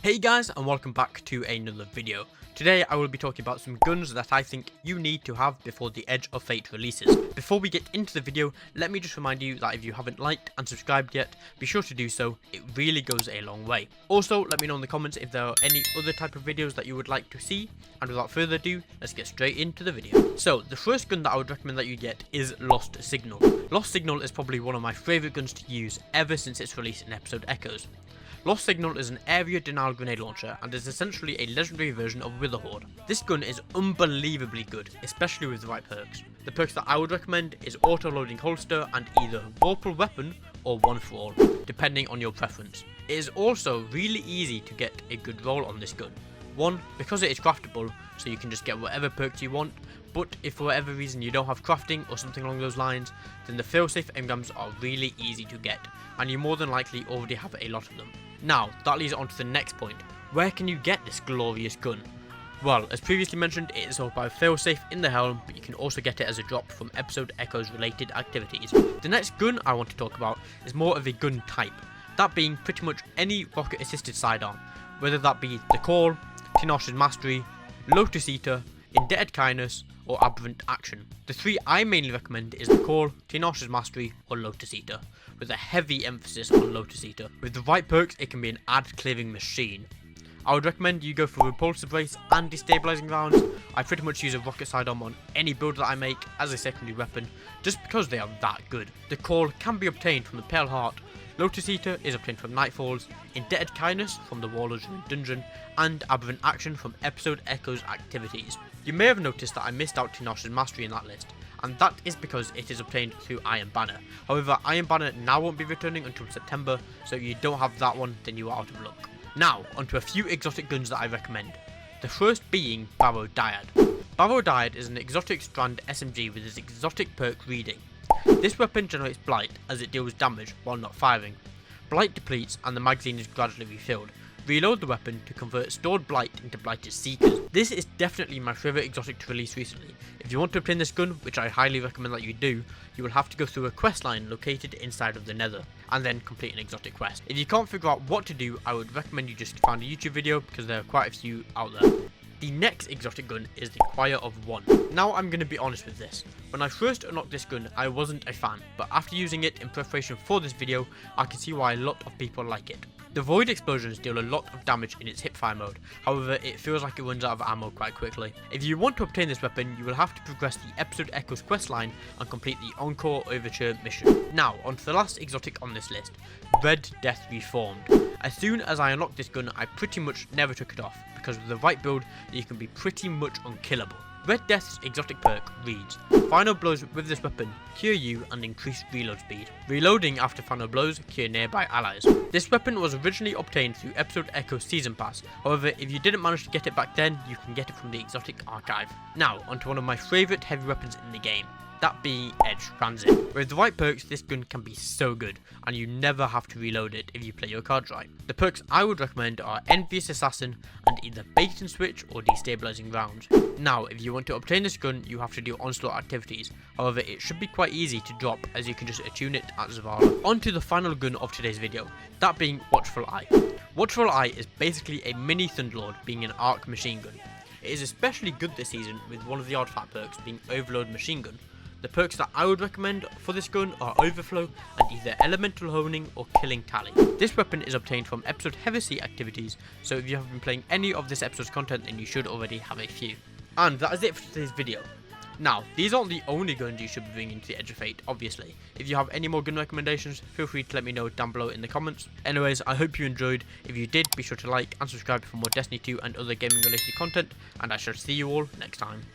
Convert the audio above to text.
Hey guys, and welcome back to another video. Today I will be talking about some guns that I think you need to have before the Edge of Fate releases. Before we get into the video, let me just remind you that if you haven't liked and subscribed yet, be sure to do so. It really goes a long way. Also, let me know in the comments if there are any other type of videos that you would like to see. And without further ado, let's get straight into the video. So, the first gun that I would recommend that you get is Lost Signal. Lost Signal is probably one of my favourite guns to use ever since its release in episode Echoes. Lost Signal is an area denial grenade launcher and is essentially a legendary version of Witherhoard. This gun is unbelievably good, especially with the right perks. The perks that I would recommend is auto-loading holster and either vorpal weapon or one for all, depending on your preference. It is also really easy to get a good roll on this gun. One, because it is craftable, so you can just get whatever perks you want, but if for whatever reason you don't have crafting or something along those lines, then the failsafe engrams are really easy to get, and you more than likely already have a lot of them. Now, that leads on to the next point. Where can you get this glorious gun? Well, as previously mentioned, it is sold by failsafe in the helm, but you can also get it as a drop from episode Echoes related activities. The next gun I want to talk about is more of a gun type, that being pretty much any rocket assisted sidearm, whether that be the Call, Tinosh's Mastery, Lotus Eater, Indebted Kindness, or Aberrant Action. The three I mainly recommend is the Call, Tinosh's Mastery, or Lotus Eater, with a heavy emphasis on Lotus Eater. With the right perks, it can be an ad clearing machine. I would recommend you go for Repulsive Brace and Destabilizing Rounds. I pretty much use a rocket sidearm on any build that I make as a secondary weapon, just because they are that good. The Call can be obtained from the Pale Heart, Lotus Eater is obtained from Nightfalls, Indebted Kindness from the Warlord's Ruined Dungeon, and Aberrant Action from episode Echoes activities. You may have noticed that I missed out Tinosh's Mastery in that list, and that is because it is obtained through Iron Banner. However, Iron Banner now won't be returning until September, so if you don't have that one, then you are out of luck. Now, onto a few exotic guns that I recommend. The first being Barrow Dyad. Barrow Dyad is an exotic strand SMG with its exotic perk Reading. This weapon generates Blight as it deals damage while not firing. Blight depletes and the magazine is gradually refilled. Reload the weapon to convert stored Blight into Blighted Seekers. This is definitely my favourite exotic to release recently. If you want to obtain this gun, which I highly recommend that you do, you will have to go through a quest line located inside of the Nether, and then complete an exotic quest. If you can't figure out what to do, I would recommend you just find a YouTube video, because there are quite a few out there. The next exotic gun is the Choir of One. Now I'm going to be honest with this. When I first unlocked this gun, I wasn't a fan, but after using it in preparation for this video, I can see why a lot of people like it. The Void Explosions deal a lot of damage in its hipfire mode, however it feels like it runs out of ammo quite quickly. If you want to obtain this weapon, you will have to progress the episode Echoes questline and complete the Encore Overture mission. Now, on to the last exotic on this list, Red Death Reformed. As soon as I unlocked this gun, I pretty much never took it off, because with the right build, you can be pretty much unkillable. Red Death's exotic perk reads, Final blows with this weapon cure you and increase reload speed. Reloading after final blows cure nearby allies. This weapon was originally obtained through episode Echo Season Pass, however if you didn't manage to get it back then, you can get it from the exotic archive. Now onto one of my favourite heavy weapons in the game, that being Edge Transit. With the right perks, this gun can be so good, and you never have to reload it if you play your cards right. The perks I would recommend are Envious Assassin and either Bait and Switch or Destabilizing Rounds. Now, if you want to obtain this gun, you have to do Onslaught activities, however it should be quite easy to drop as you can just attune it at Zavala. On to the final gun of today's video, that being Watchful Eye. Watchful Eye is basically a mini Thunderlord being an arc machine gun. It is especially good this season with one of the artifact perks being Overload Machine Gun. The perks that I would recommend for this gun are Overflow and either Elemental Honing or Killing Tally. This weapon is obtained from episode Heavy activities, so if you have been playing any of this episode's content then you should already have a few. And that is it for today's video. Now, these aren't the only guns you should be bringing to the Edge of Fate, obviously. If you have any more gun recommendations, feel free to let me know down below in the comments. Anyways, I hope you enjoyed. If you did, be sure to like and subscribe for more Destiny 2 and other gaming related content, and I shall see you all next time.